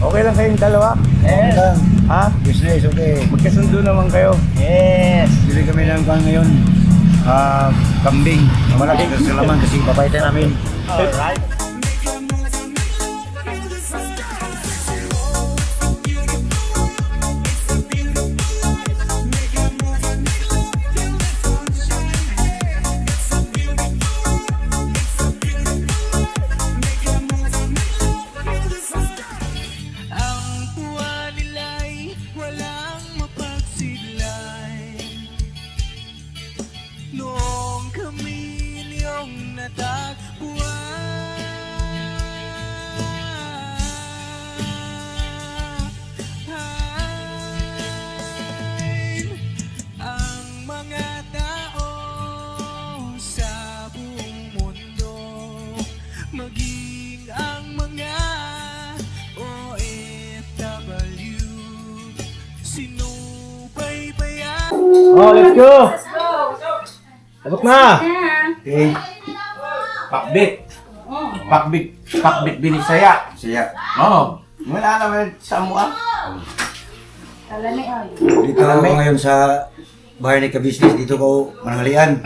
Okay lang kayong dalawa? Okay lang. Ha? Business, okay. Magkasundo naman kayo. Yes. Bili kami ng kwan ngayon. Kambing. Malaki sa laman kasi papaitan namin. Alright. Noong kami niyong natagpuan, ang mga tao sa buong mundo, maging ang mga OFW, sinubaybayan. Oh, let's go! Abot na! Okay. Pakbit! Pakbit binisaya! Siya. Oo. Wala naman sa mua. Dito ako ngayon sa bahay ni Ka-Business. Dito ko mananghalian.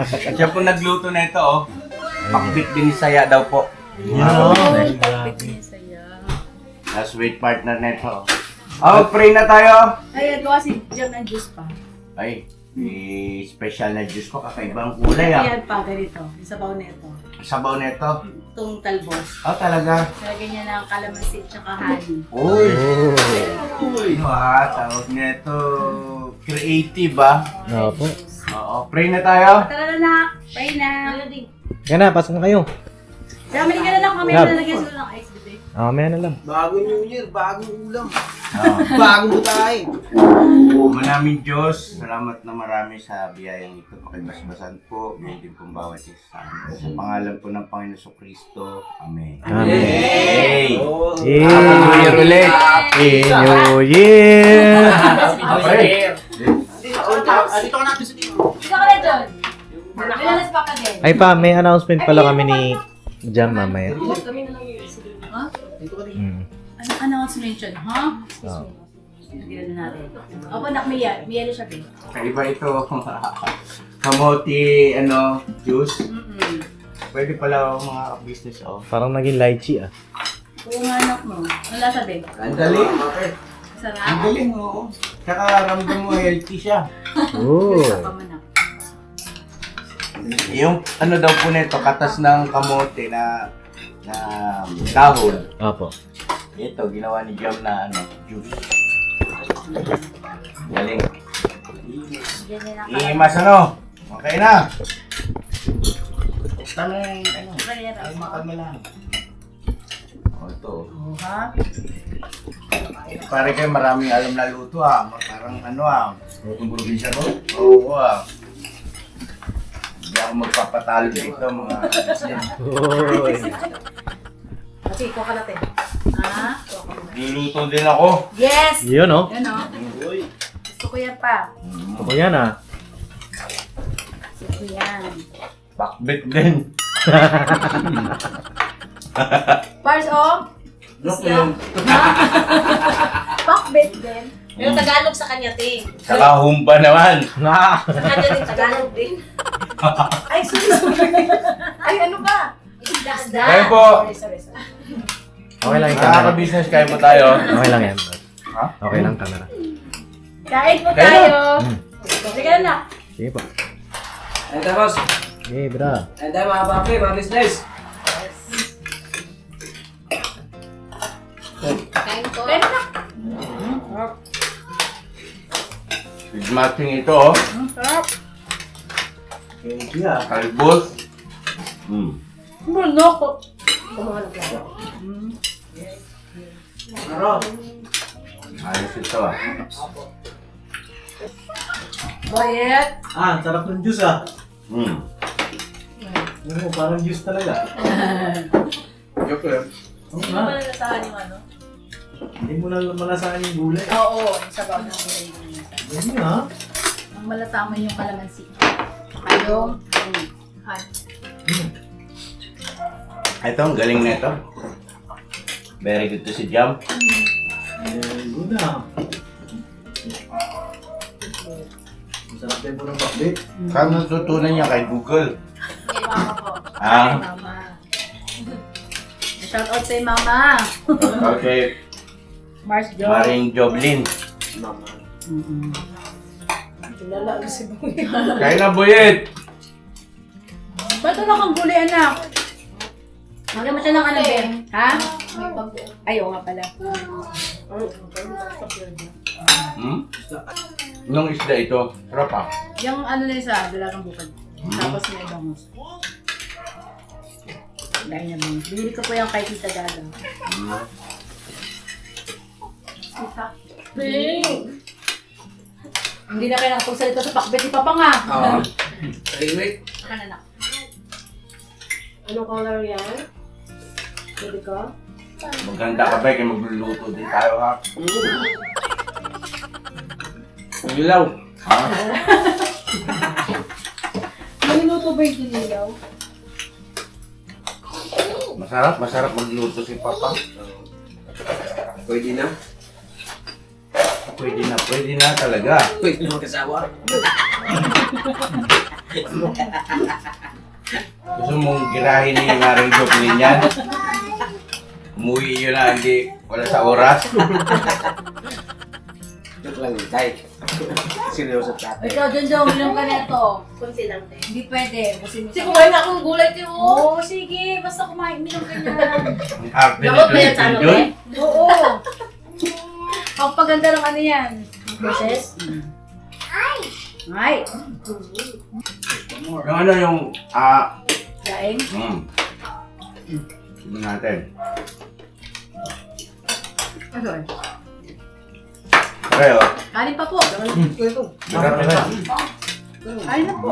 Siya po nagluto na ito, oh. Pakbit binisaya daw po. As weight partner na ito. Oh, pray na tayo! Ay, gawa si Jam ng juice pa. Ay, special na juice ko. Kakaibang kulay, ah. Ayan pa, ganito. Yung sabaw nito. Sabaw na ito. Itong talbos. Oh, talaga. Lagyan niya ng kalamansi tsaka honey. Uy! Uy! Tawag niya ito. Creative, ah. Opo. Oo, pray na tayo. Tara na, pray na. Yan na, pasok na kayo. Dami ka na lang kami Gab. na lagyan sila ng ice, bebe. Maya na lang. Bagong New Year, bagong ulam. Oo. Bagong butahe. Maraming Diyos, salamat na marami sa biyayang ito. Pakibasbasan po, ngayon din pong bawat isa sa amin. Sa pangalan po ng Panginoon Kristo. Amen. Amen. Hey! Yay! Happy New Year ulit! Happy New Year! Pray! Dito ka natin sa dito. Dito ka na, John. Nilalas pa ka din. Ay pa, may announcement pala kami ni Jam mamaya. Ha? Mm. Anong announcement yun, ha? Oh. Lagyan na natin. Opo, nak, Mia. Mia na siya, babe. Kaiba ito. Kamote, juice. Pwede pala mga business, oh. Parang naging lychee ah. Oo nga, nak, no. Ang lasa, babe. Ang galing. Ang Sarap. galing, oo. Tsaka ramdam mo healthy siya. Oh. Saka manak. Yung daw po nito, katas ng kamote na dahon. Opo. Ito, ginawa ni Jam na juice. Galing. Yan na lang. Imas Okay na. Tama yung ay makalma lang. O ito. Oo, ha? Pare kayo maraming alam na luto Parang Lutong probinsya ko. Oo Hindi ako magpapatalo dito mga business. Oy. Kasi, kuha ka natin. Ha? Kuha ka muna. Luluto din ako. Yes! Yun oh. Yan, oh. Gusto ko yan pa. Gusto ko yan ah. Gusto ko yan. Pakbit din. Pars, oh. Look yung Pakbet din. Pero Tagalog sa kanya, te. saka humba naman. Ah. Sa kanya din, Tagalog din. Ay, sorry. Ay, ano ba? Isda. Kayo po. Sorry. Okay lang yung camera. Nakaka-business kayo po tayo. Okay lang yan. Ha? Okay lang camera. Kain po Kain tayo. Mm. Sige ka na. Sige pa. And tapos, Sige bra. and then mga papi, mga business. Kain ko. Kain na. With matching ito, oh. Sarap. Kalbos. Ano ko? Kumuha ng plato. Ayos ito, Bayet. Ah, sarap ng juice ah. Parang juice talaga. Joke lang. Hindi mo nalasahan yung ano? Hindi mo na malasahan yung gulay. Oo, yung sabaw ng gulay. Hindi ha? Ang malatama yung kalamansi. Yung Ito, ang galing na ito. Very good to si Jam. Good na. Masarap din po ng bakbit. Saan natutunan niya kay Google? Kay mama po. Ah, Mama. Shout out kay mama. okay. Mars Jo. Maring Joblin. Kilala ko si Boy. Kaya na, Buyet! Ba't na kang guli, anak? Lagyan mo siya ng ano, Ben? Ha? Ay, oo nga pala. Hmm? Nung isda ito, sarap ah. Yung ano na isa, dalagang bukad. Tapos may bangus. Dahil na bangus. Binili ko po yung kay Tita Dada. Tita. Hindi na kayo nakapagsalita sa pakbet ni Papa nga. Oo. Tahimik. Ano na? Ano color yan? Pwede ko? Maganda ka ba, kaya magluluto din tayo ha. Ilaw. Ha? Maluto ba yung dinilaw? Masarap magluto si Papa. Pwede na. Pwede na talaga. Pwede na mag-asawa. Gusto mong girahin ni Maring Joblin yan? Umuwi yun na, hindi wala sa oras. Joke lang yun, tay. Seryoso tatay. Ikaw, John, uminom ka na ito. Kunti lang din. Hindi pwede. Kasi Kasi kumain na akong gulay tiyo. Oo, sige. Basta kumain, uminom ka na. Ang arte Dapat nito ba ni yan sa ano John. eh? Oo. Ang paganda ng ano yan. Process. Ay. Yung ano yung, Daing. Tignan natin. Ano eh? Pareho. Kanin pa po. Sarap na. Kanin na po.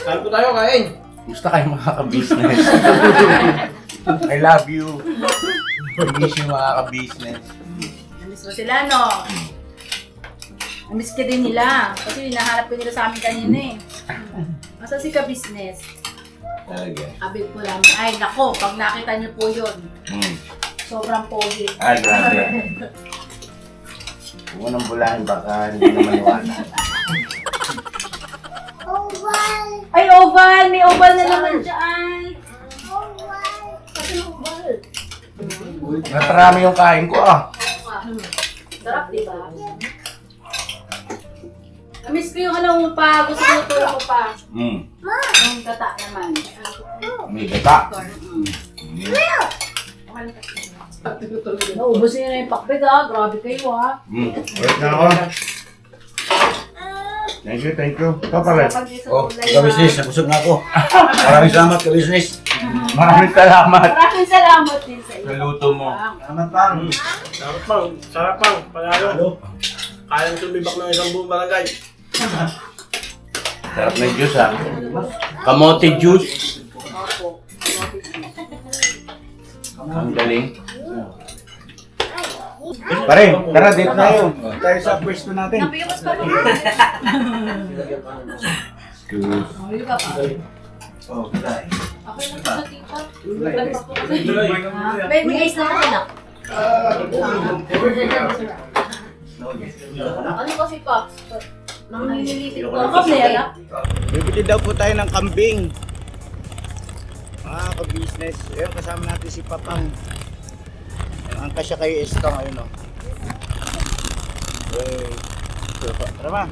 Saan po tayo kain? Gusto kayo makaka-business. I love you. Miss you makaka-business. Namiss mo sila, no? Namiss ka din nila. Kasi hinahanap ko nila sa amin kanina eh. Masa si ka-business? Talaga. Sabi ko lang, ay nako, pag nakita niyo po yun, sobrang pogi. Ay, grabe. Huwag mo nang bulahin, baka hindi na maniwala. Ay, oval! May oval na naman dyan! Natarami yung kain ko ah. Sarap, di ba? Namiss ko yung ano mo pa, gusto ko tulong ko pa. Yung gata naman. May gata. Naubos niyo na yung pakbet ah, grabe kayo ah. Wait na ako. Thank you. Ito pala. Oh, ka-business, nabusog na ako. Maraming salamat, ka-business. Maraming salamat Maraming salamat din sa iyo. sa luto mo. Salamat, Pang. Sarap pang, panalo. Kaya nang tumibak ng isang buong barangay. Sarap na yung juice ah. Kamote juice. Ang galing. Pare, tara dito tayo. Tayo sa pwesto natin. Napiyamas pa rin. Ay, ka pa. Oh, kulay. Ako yung nasa tita. May ice na ako na. Ano kasi pa? Nang nililitin ko. Ako plera. Bibili daw po tayo ng kambing. Ka-business. Ayun, kasama natin si Papang. Ang kasya kayo Estong, ayun o. Tara ma.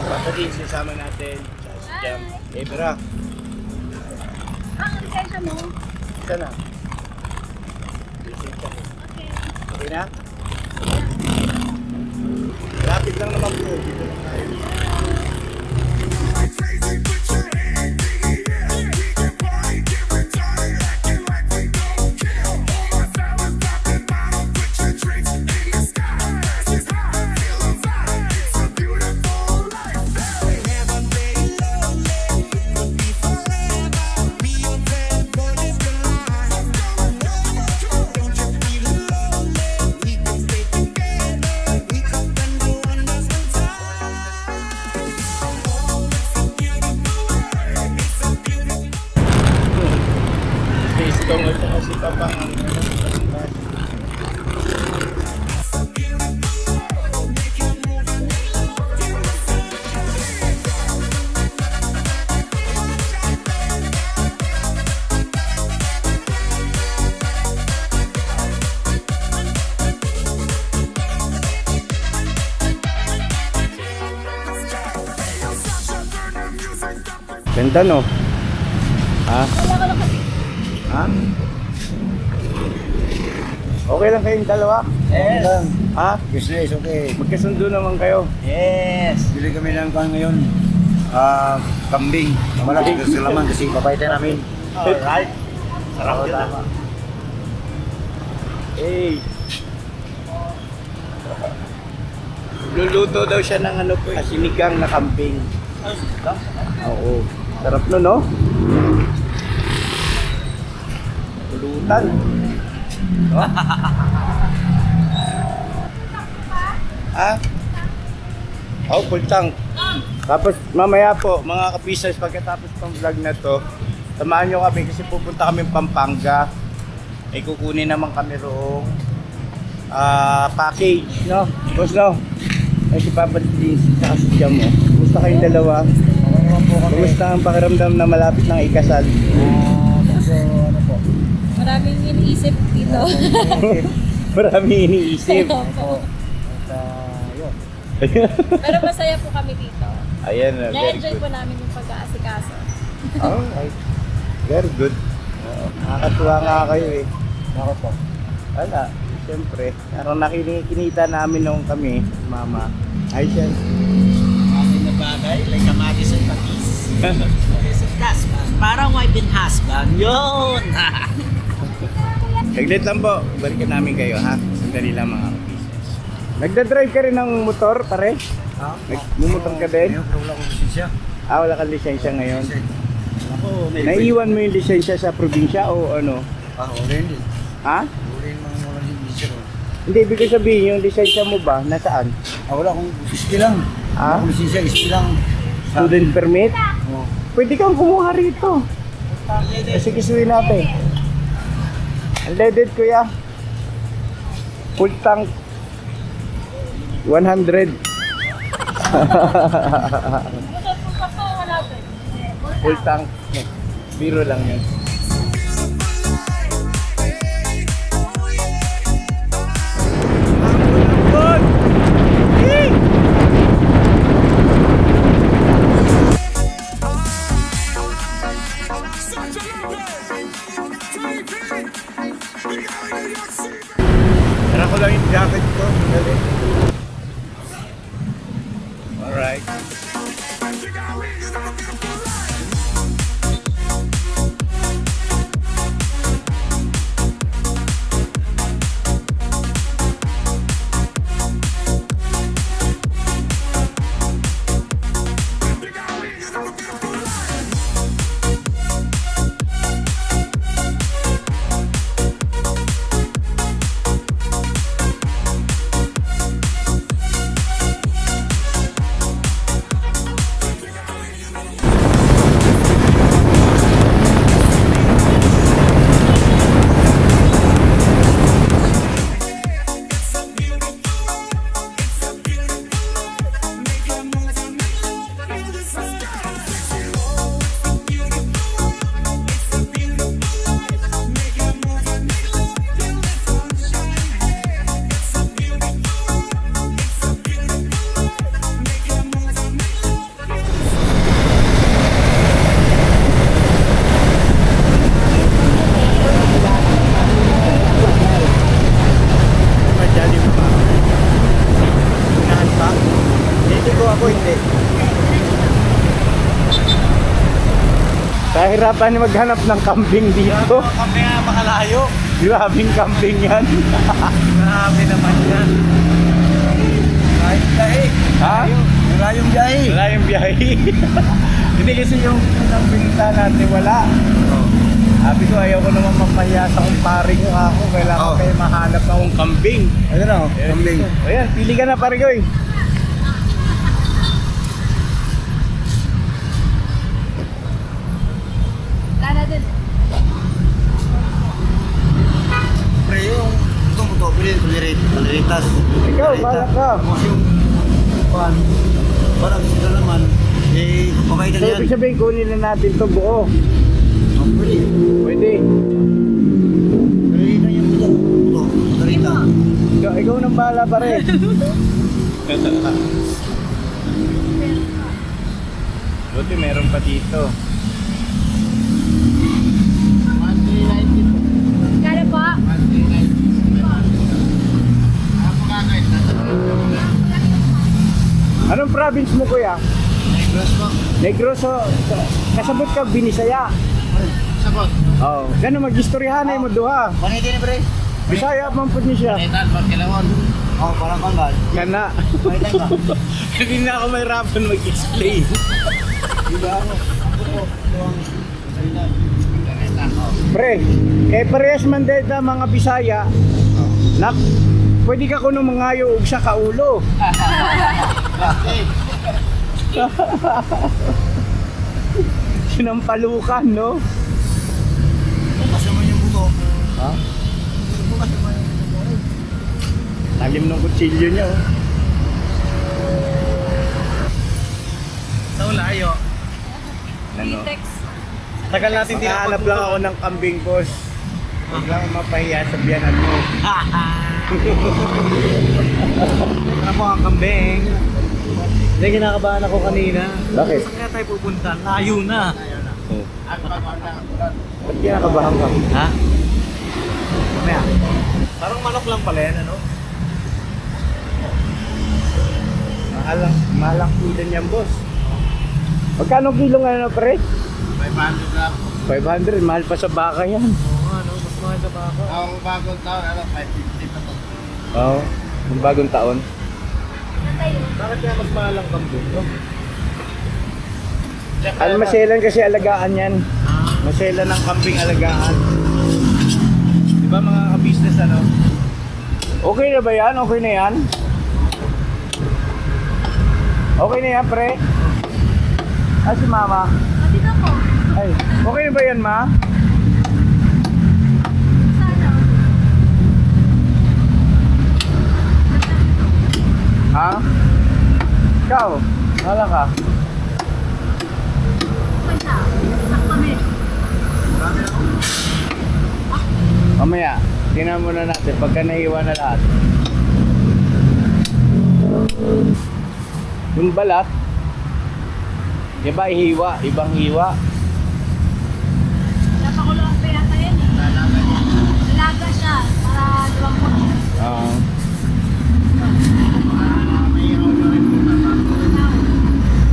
Basta din sisama natin. Si Jam. Ebra. Ang lisensya mo? Isa na. Okay na? Lapit lang naman po. Dito lang tayo. Dudong at saka si Papa. Ganda no? Ha? Ha? Okay lang kayong dalawa? Yes. Ha? Business, okay. Magkasundo naman kayo. Yes. Bili kami ng kuhan ngayon. Kambing. Malaki sa laman kasi papaitan namin. Alright. Sarap yun Tama. Hey. Luluto daw siya ng ano po, sinigang na kambing. Oo. Sarap nun, no? Pulutan. Ha? Oh, full tank. Tapos mamaya po, mga kapisas, pagkatapos ng vlog na to, samahan nyo kami kasi pupunta kami Pampanga. Ay kukunin naman kami roong package, no? Boss, no? Ay si Papa Dins, saka si Jam, mo. Kumusta kayong dalawa? Kumusta ang pakiramdam na malapit ng ikasal? Ano po? Maraming iniisip dito. Marami iniisip. Yun. Pero masaya po kami dito. Ayan, very Na-enjoy good. po namin yung pag-aasikaso. Alright. Very good. Nakakatuwa nga kayo eh. Ako po. Wala, siyempre. Parang nakikinita namin nung kami, Mama. Ay, siya. Akin na bagay, like kamatis and patis. Parang wife and husband. Yun! Saglit lang po. Balikan namin kayo, ha? Sandali lang mga business. Nagdadrive ka rin ng motor, pare? Ha? Nagmumotor ka din? Ngayon, pero wala akong lisensya. Wala kang lisensya ngayon. Ako, Naiiwan mo yung lisensya sa probinsya o ano? Urin din. Ha? Urin mga walang lisensya. Hindi, ibig ko sabihin, yung lisensya mo ba, nasaan? Wala akong iski lang. Ha? Wala akong lisensya, iski lang. Student permit? Oo. Pwede kang kumuha rito. Sige, suwi natin. Unleaded, kuya. Full tank. 100. Full tank. Biro lang yun. Tara ko lang yung jacket ko. Dali. Alright. Kahirapan maghanap ng kambing dito. Kami nga makalayo. Grabing kambing yan. Grabe naman yan. Layong biyahe. Ha? Layong biyahe. Wala yung biyahe. Hindi kasi yung pinagpinta natin wala. Sabi ko ayaw ko naman mapahiya sa kumpare ko ako. Kailangan kayo mahanap akong kambing. Ayun na, kambing. Ayan, pili ka na pare ko eh. Lana din. tas Ikaw, bala ka. Tapos yung kuhan, parang sila naman, eh, papaitan So, yan. ibig sabihin, kunin na natin to buo. Oh, pwede. Pwede. Pwede yung buto. Buto, magalita. Ikaw nang bahala pa rin. Buti meron pa dito. Kala po? Anong province mo, kuya? Negros po. Negros, so, kasabot ka Binisaya. Sabot. Oo. Gano'n mag-istoryahan mo duha. Panitin ni Bre. Bisaya man po niya siya. Panitan, pagkilawon. Oh, parang kangal. Kana. Panitan ka. Hindi na ako mahirapan mag-explain. Diba ako? Buto. Tuwang salita. Pre, kay parehas man dito mga Bisaya, nak, pwede ka kuno mangayo og sa kaulo. Sinampalukan, no? Bukas naman yung buto. Ha? Bukas naman yung buto. Talim ng kutsilyo niya, oh. Sa ulayo. Ano? Text. Tagal natin din Makahanap lang ako ng kambing, boss. Huwag lang mapahiya sa biyanan mo. Ano po ang kambing? Hindi, kinakabahan ako kanina. Bakit? Saan kaya tayo pupunta? Layo na. Oh. Ba't kinakabahan ka? Ha? Mamaya. Parang manok lang pala yan, ano? Mahalang kilo yan, boss. Magkano kilo nga na, pre? 500 na po. 500, mahal pa sa baka yan. Oo nga, no? Mas mahal sa baka. Ang bagong taon, 550 pa to. Oo, yung bagong taon. Bakit kaya mas mahal ang kambing, no? Ano maselan kasi alagaan yan. Maselan ng kambing alagaan. Diba mga ka-business, ano? Okay na ba yan? Okay na yan? Okay na yan, pre? Ah, si mama. Dito po. Ay, okay na ba yan, ma? Sana. Ha? Ikaw? Wala ka? Punta. Sak kami. Mamaya, tingnan muna natin pagka naiwan na lahat. Yung balat, iba hiwa, ibang hiwa. Napakulong pa yata yan eh. Lalaga siya para luwang mo. Ah.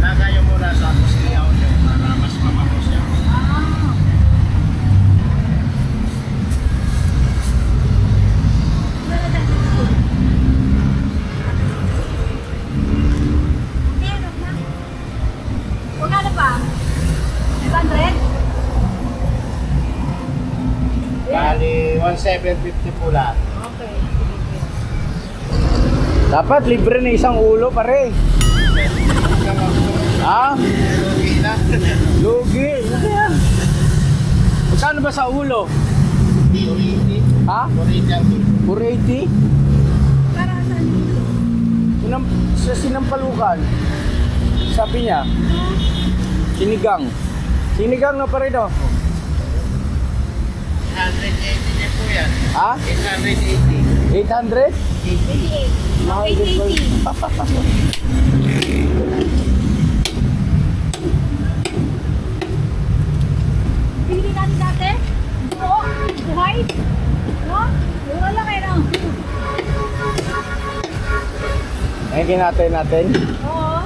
Lagayo muna sa pasiyaw nyo para mas mamango siya. Magkano pa? 500? Bali, 1,750 po lahat. Okay. Dapat libre na isang ulo, pare. Ha? Lugi. Ano yan? Magkano ba sa ulo? Ha? 480? Para saan dito? Sa sinampalukan. Sabi niya. Sinigang. Sinigang na pa rin, oh. 880 niya po yan. Ha? 880. 800? 88. Mahal din ba yun? 88. Pinili natin dati? Oo. Buhay? No? Mura lang eh, no? Ay, kinatay natin. Oo.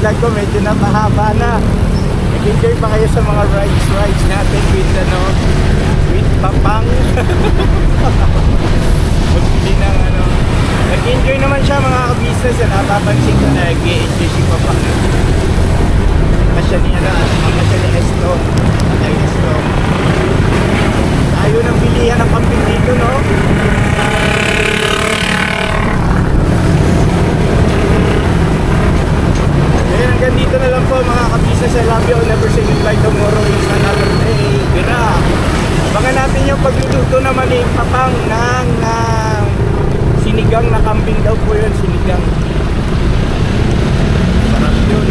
vlog ko medyo napahaba na. Nag-enjoy pa kayo sa mga rides natin with with Papang. Magbili ng nag-enjoy naman siya mga ka-business. Napapansin ko na nag-enjoy si Papang. Masya ni Esto. Ay Esto. Ayaw ng bilihan ng kambing dito, no? Ngayon hanggang dito na lang po mga kabisa. I love you. I'll never say goodbye. Tomorrow is another day. Gira. Abangan natin yung pagluluto naman ni Papang ng sinigang na kambing daw po yun. Sinigang. Sarap yun.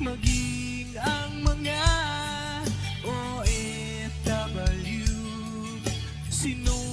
maging ang mga OFW. Sino